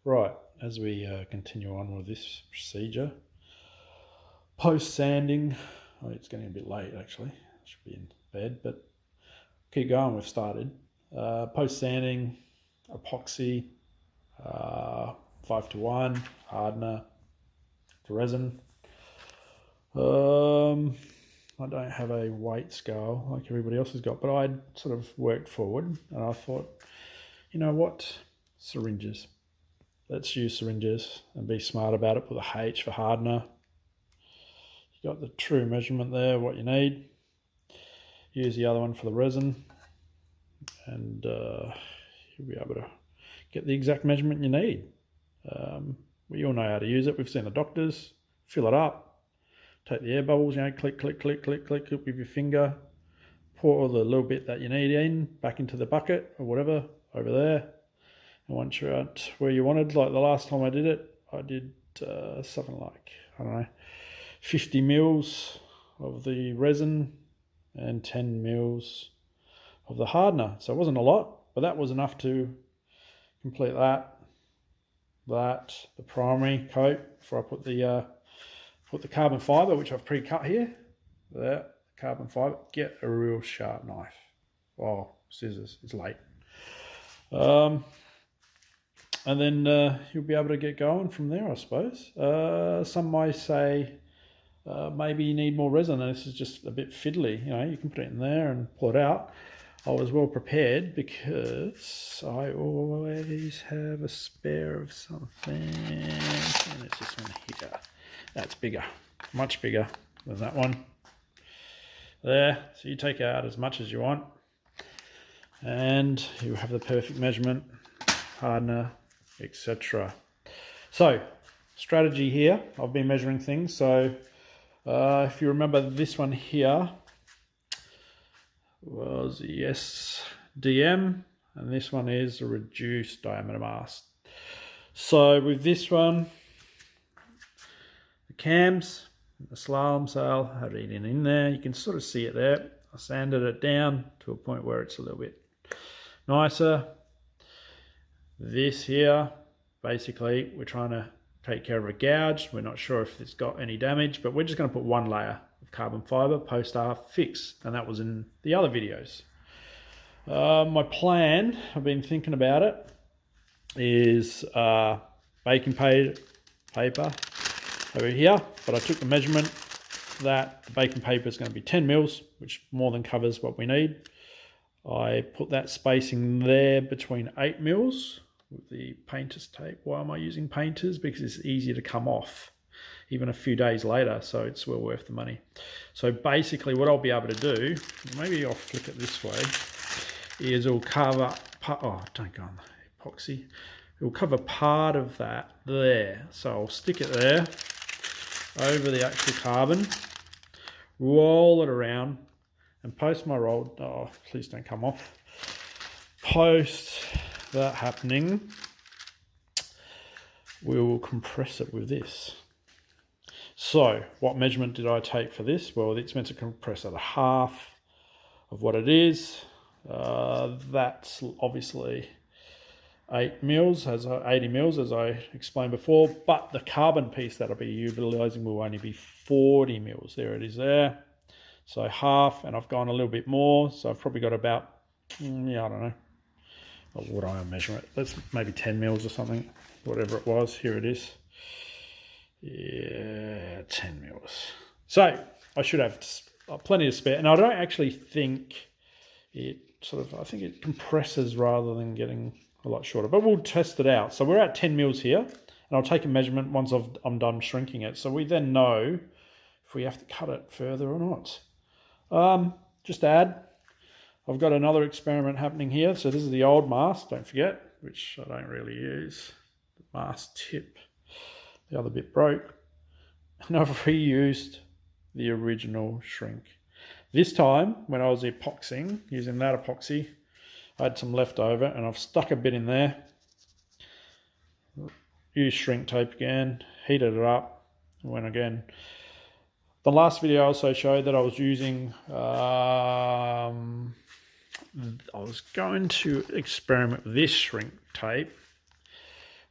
Right, as we continue on with this procedure, post sanding, it's getting a bit late actually, I should be in bed, but keep going, we've started. Post sanding, epoxy, 5:1, hardener to resin. I don't have a weight scale like everybody else has got, but I'd sort of worked forward and I thought, you know what, syringes. Let's use syringes and be smart about it. Put the H for hardener. You got the true measurement there, what you need. Use the other one for the resin, and you'll be able to get the exact measurement you need. We all know how to use it. We've seen the doctors. Fill it up. Take the air bubbles, click, click, click, click, click, click with your finger. Pour the little bit that you need in, back into the bucket or whatever, over there. And once you're at where you wanted, like the last time I did it, I did something like, 50 mils of the resin and 10 mils of the hardener. So it wasn't a lot, but that was enough to complete the primary coat before I put the carbon fibre, which I've pre-cut here. There, carbon fibre. Get a real sharp knife. Oh, scissors, it's late. And then you'll be able to get going from there, I suppose. Some might say maybe you need more resin, and this is just a bit fiddly. You can put it in there and pull it out. I was well prepared because I always have a spare of something. And it's this one here. That's bigger, much bigger than that one. There, so you take out as much as you want, and you have the perfect measurement, hardener, etc. So, strategy here, I've been measuring things. So, if you remember, this one here was the SDM, and this one is a reduced diameter mast. So, with this one, the cams, the slalom sail, I had it in there. You can sort of see it there. I sanded it down to a point where it's a little bit nicer. This here, basically, we're trying to take care of a gouge. We're not sure if it's got any damage, but we're just going to put one layer of carbon fibre post-aft fix, and that was in the other videos. My plan, I've been thinking about it, is baking paper over here, but I took the measurement that the baking paper is going to be 10 mils, which more than covers what we need. I put that spacing there between 8 mils with the painter's tape. Why am I using painters? Because it's easier to come off even a few days later, so it's well worth the money. So basically what I'll be able to do, maybe I'll flick it this way, is it'll cover, don't go on the epoxy. It'll cover part of that there. So I'll stick it there over the actual carbon, roll it around, and post my roll, please don't come off. Post that happening, we will compress it with this. So what measurement did I take for this? Well, it's meant to compress at a half of what it is. That's obviously 80 mils as I explained before, but the carbon piece that I'll be utilizing will only be 40 mils. There it is there. So half, and I've gone a little bit more, so I've probably got about, I don't know, what would I measure it? That's maybe 10 mils or something, whatever it was. Here it is. Yeah, 10 mils. So I should have plenty to spare, and I don't actually think it I think it compresses rather than getting a lot shorter, but we'll test it out. So we're at 10 mils here, and I'll take a measurement once I'm done shrinking it, so we then know if we have to cut it further or not. Just to add, I've got another experiment happening here. So this is the old mast, don't forget, which I don't really use. The mast tip, the other bit broke, and I've reused the original shrink. This time, when I was epoxying, using that epoxy, I had some left over, and I've stuck a bit in there. Used shrink tape again, heated it up, and went again. The last video I also showed that I was using, I was going to experiment with this shrink tape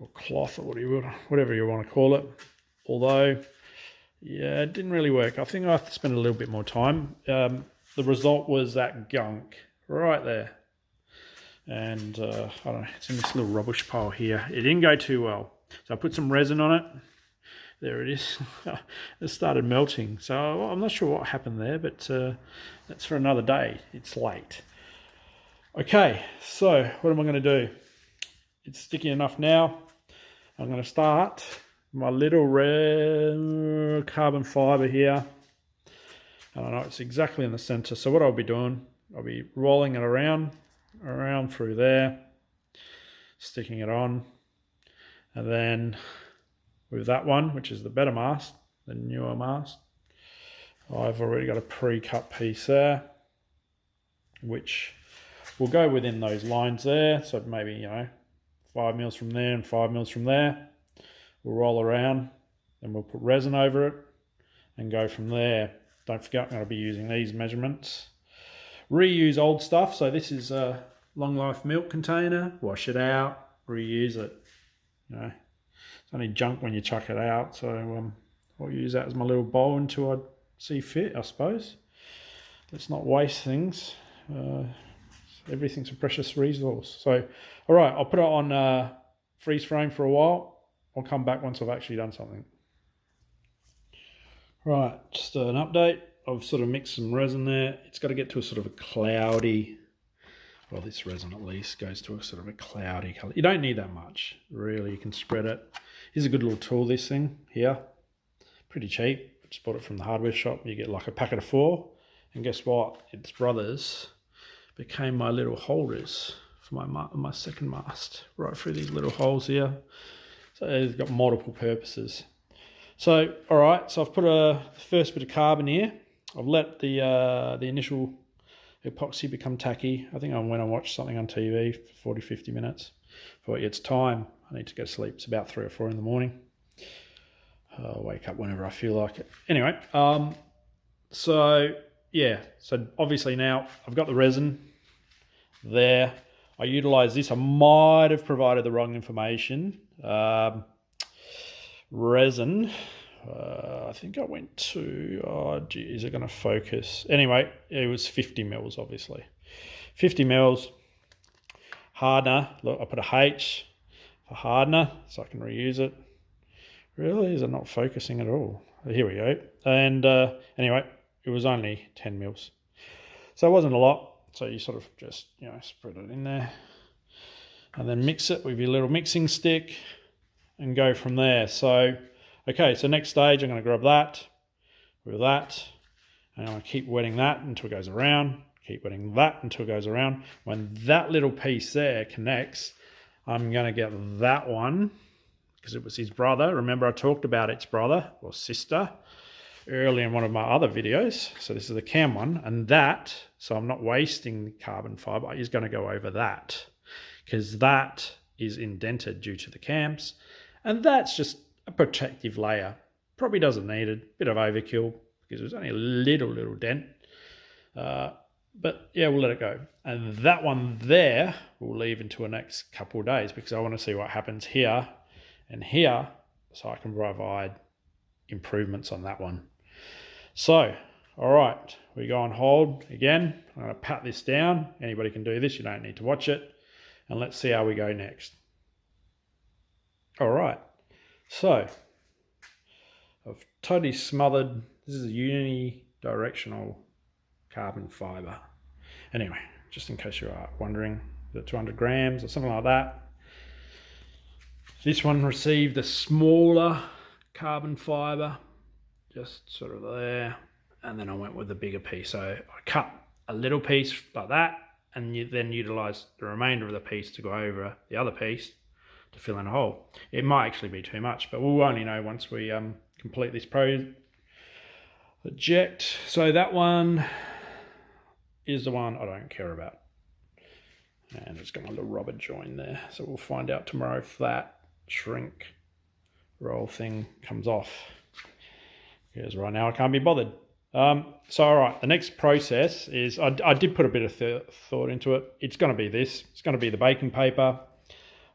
or cloth, or whatever you want to call it. Although, yeah, it didn't really work. I think I have to spend a little bit more time. The result was that gunk right there. And I don't know, it's in this little rubbish pile here. It didn't go too well. So I put some resin on it. There it is. It started melting. So I'm not sure what happened there, but that's for another day. It's late. Okay, so what am I going to do? It's sticky enough now. I'm going to start my little red carbon fiber here. I don't know, it's exactly in the center. So what I'll be doing, I'll be rolling it around through there, sticking it on, and then with that one, which is the better mast, the newer mast, I've already got a pre-cut piece there, which will go within those lines there. So maybe, 5 mils from there and 5 mils from there. We'll roll around, then we'll put resin over it and go from there. Don't forget, I'm going to be using these measurements. Reuse old stuff. So this is a long life milk container. Wash it out, reuse it. It's only junk when you chuck it out. So I'll use that as my little bowl until I see fit, I suppose. Let's not waste things. Everything's a precious resource. So, all right, I'll put it on freeze frame for a while. I'll come back once I've actually done something. Right, just an update. I've sort of mixed some resin there. It's got to get to a sort of a cloudy, well, this resin at least goes to a sort of a cloudy colour. You don't need that much, really. You can spread it. Here's a good little tool, this thing here. Pretty cheap. Just bought it from the hardware shop. You get like a packet of 4. And guess what? Its brothers became my little holders for my second mast. Right through these little holes here. So it's got multiple purposes. So, all right, so I've put a first bit of carbon here. I've let the initial epoxy become tacky. I think I went and watched something on TV for 40, 50 minutes. Thought, it's time. I need to go to sleep. It's about 3 or 4 in the morning. I'll wake up whenever I feel like it. Anyway, so yeah, so obviously now I've got the resin there. I utilize this. I might have provided the wrong information. Resin, I think I went to, oh gee, is it going to focus? Anyway, it was 50 mils, obviously. 50 mils. Hardener, look, I put a H for hardener so I can reuse it. Really, is it not focusing at all? Here we go. And anyway, it was only 10 mils. So it wasn't a lot. So you sort of just, spread it in there and then mix it with your little mixing stick and go from there. So, okay, so next stage, I'm going to grab that with that, and I'm going to keep wetting that until it goes around, keep wetting that until it goes around. When that little piece there connects, I'm going to get that one, because it was his brother. Remember, I talked about its brother or sister early in one of my other videos. So this is the cam one, and that, so I'm not wasting the carbon fiber, is going to go over that, because that is indented due to the cams. And that's just a protective layer. Probably doesn't need it. Bit of overkill because it was only a little dent. But yeah, we'll let it go. And that one there we'll leave into the next couple of days because I want to see what happens here and here so I can provide improvements on that one. So, all right, we go on hold again. I'm going to pat this down. Anybody can do this. You don't need to watch it. And let's see how we go next. All right, so I've totally smothered. This is a unidirectional carbon fiber. Anyway, just in case you are wondering, the 200 grams or something like that. This one received a smaller carbon fiber, just sort of there, and then I went with the bigger piece. So I cut a little piece like that, and you then utilize the remainder of the piece to go over the other piece to fill in a hole. It might actually be too much, but we'll only know once we complete this project. So that one is the one I don't care about. And it's got a little rubber join there. So we'll find out tomorrow if that shrink roll thing comes off. Because right now I can't be bothered. So all right, the next process is, I did put a bit of thought into it. It's going to be this. It's going to be the baking paper.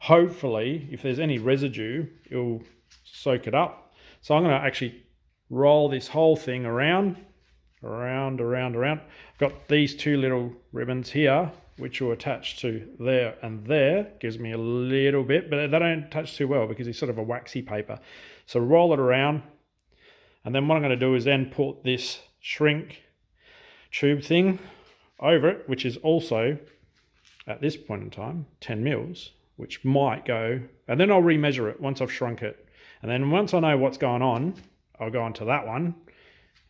hopefully, if there's any residue, it'll soak it up. So I'm going to actually roll this whole thing around. I've got these two little ribbons here, which will attach to there and there. Gives me a little bit, but they don't touch too well because it's sort of a waxy paper. So roll it around. And then what I'm going to do is then put this shrink tube thing over it, which is also, at this point in time, 10 mils, which might go, and then I'll remeasure it once I've shrunk it. And then once I know what's going on, I'll go onto that one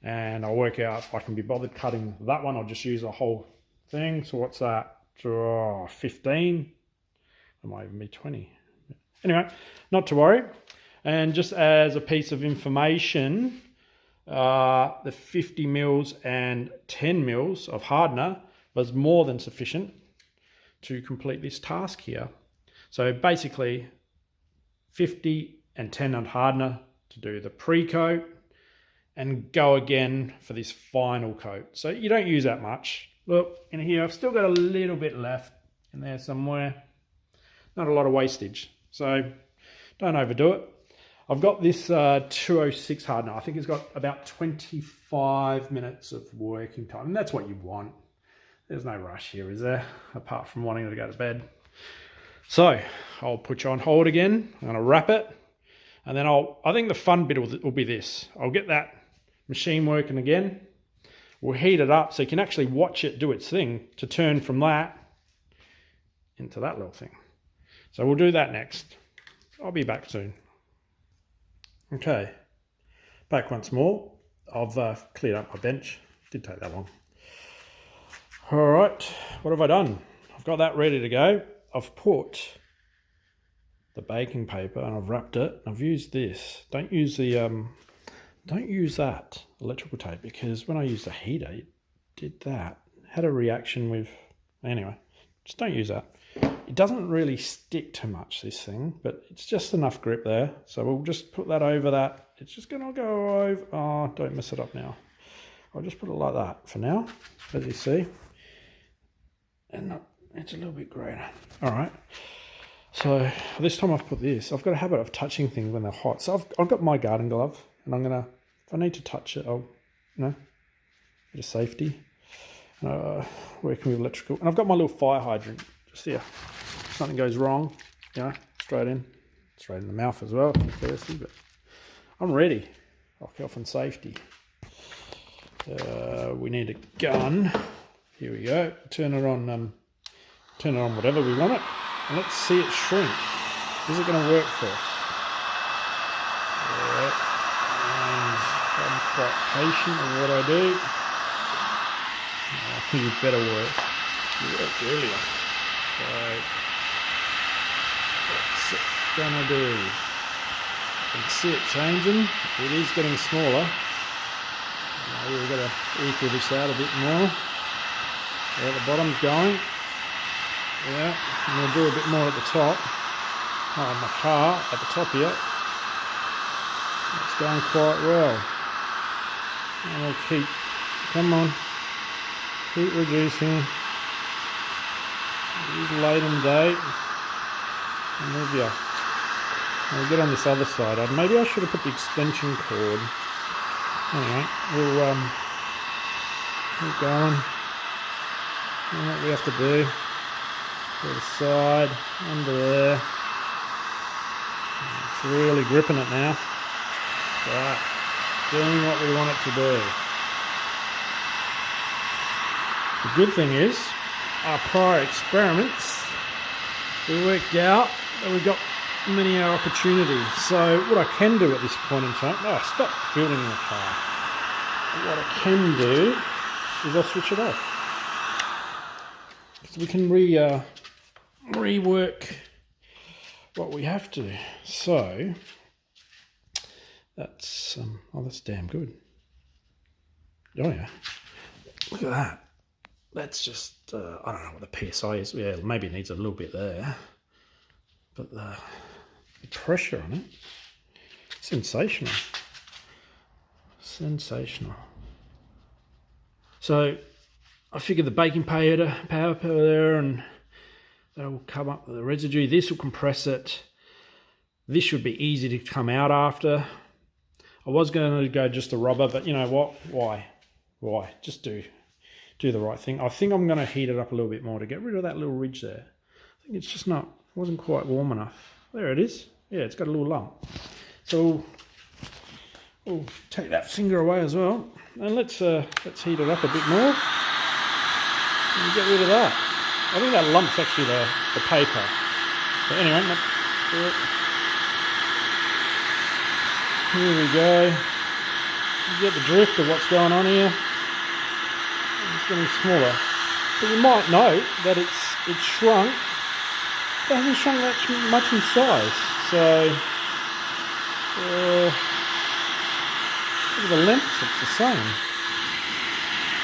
and I'll work out if I can be bothered cutting that one. I'll just use the whole thing. So what's that? 15. It might even be 20. Anyway, not to worry. And just as a piece of information, the 50 mils and 10 mils of hardener was more than sufficient to complete this task here. So basically 50 and 10 on hardener to do the pre-coat and go again for this final coat. So you don't use that much. Look, in here I've still got a little bit left in there somewhere. Not a lot of wastage, so don't overdo it. I've got this 206 hardener. I think it's got about 25 minutes of working time. And that's what you want. There's no rush here, is there? Apart from wanting to go to bed. So I'll put you on hold again. I'm going to wrap it. And then I think the fun bit will be this. I'll get that machine working again. We'll heat it up so you can actually watch it do its thing to turn from that into that little thing. So we'll do that next. I'll be back soon. Okay, back once more. I've cleared up my bench. Did take that long. All right, what have I done? I've got that ready to go. I've put the baking paper and I've wrapped it. I've used this. Don't use that electrical tape, because when I used the heater, it did that. Had a reaction with, anyway, just don't use that. It doesn't really stick too much, this thing, but it's just enough grip there. So we'll just put that over that. It's just gonna go over, oh, don't mess it up now. I'll just put it like that for now, as you see. And it's a little bit greater. All right. So this time I've put this, I've got a habit of touching things when they're hot. So I've got my garden glove, and I'm gonna, if I need to touch it, I'll, bit of safety. Working with electrical, and I've got my little fire hydrant just here. If something goes wrong, straight in the mouth as well, if you're thirsty. But I'm ready. Health and safety. We need a gun. Here we go. Turn it on whatever we want it, and let's see it shrink. Is it going to work for us? Yeah. And I'm quite patient in what I do. I think it better work. It worked earlier. So what's it gonna do? You can see it changing. It is getting smaller. We've got to equal this out a bit more. Yeah, the bottom's going. Yeah, and we'll do a bit more at the top. Oh, my car at the top here. It's going quite well. And we'll keep, come on, keep reducing. Use laden date. And there we go. We'll get on this other side. Maybe I should have put the extension cord. Anyway, we'll keep going. And what we have to do, to the side, under there. It's really gripping it now. Right, doing what we want it to do. The good thing is, our prior experiments, we worked out that we've got many hour opportunities. So what I can do at this point in time, stop filming in the car. What I can do is I'll switch it off. So we can rework what we have to. So that's that's damn good. Oh yeah, look at that. That's just I don't know what the PSI is. Yeah, maybe it needs a little bit there, but the pressure on it, sensational. So I figured the baking powder there and that will come up with the residue. This will compress it. This should be easy to come out after. I was going to go just a rubber, but you know what? Why? Just do the right thing. I think I'm going to heat it up a little bit more to get rid of that little ridge there. I think it's just wasn't quite warm enough. There it is. Yeah, it's got a little lump. So we'll take that finger away as well, and let's heat it up a bit more and get rid of that. I think that lump's actually the paper. But anyway, here we go. You get the drift of what's going on here. It's getting smaller, but you might note that it's shrunk. It hasn't shrunk that much in size. So look at the length; it's the same.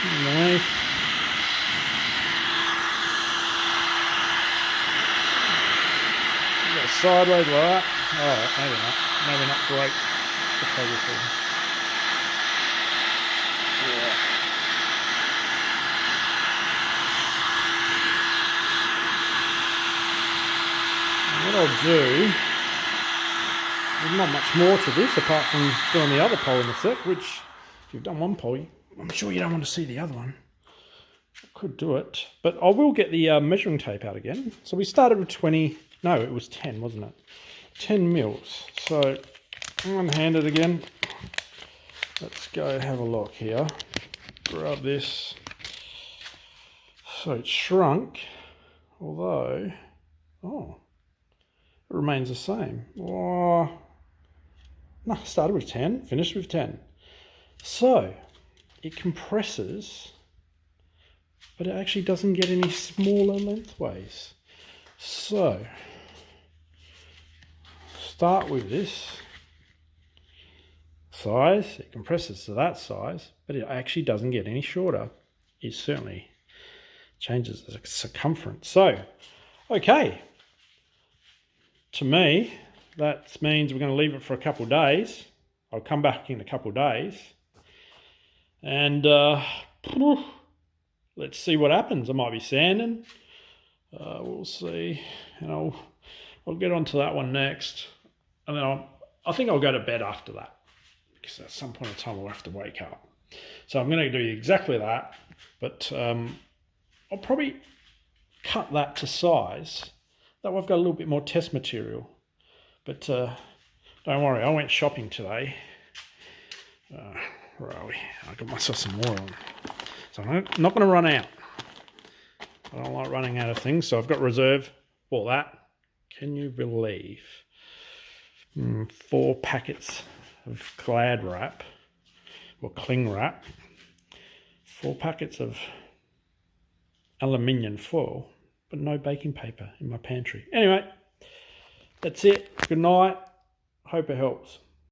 Anyway. Sideways like that. Oh, maybe not great photography. Yeah. And what I'll do, there's not much more to this apart from doing the other pole in a sec, which if you've done one pole, I'm sure you don't want to see the other one. I could do it, but I will get the measuring tape out again. So we started with 20. No, it was 10, wasn't it? 10 mils. So I'm one-handed again. Let's go have a look here. Grab this. So it's shrunk, although, it remains the same. Oh, no, started with 10, finished with 10. So it compresses, but it actually doesn't get any smaller lengthways. So start with this size, it compresses to that size, but it actually doesn't get any shorter. It certainly changes the circumference. So, okay, to me, that means we're going to leave it for a couple of days. I'll come back in a couple of days and let's see what happens. I might be sanding. We'll see, and I'll get onto that one next, and then I think I'll go to bed after that, because at some point in time I'll have to wake up. So I'm going to do exactly that, but I'll probably cut that to size. That way I've got a little bit more test material. But don't worry, I went shopping today. Where are we? I got myself some more on, so I'm not going to run out. I don't like running out of things, so I've got reserve for that. Can you believe 4 packets of Glad wrap, or cling wrap, 4 packets of aluminium foil, but no baking paper in my pantry. Anyway, that's it. Good night. Hope it helps.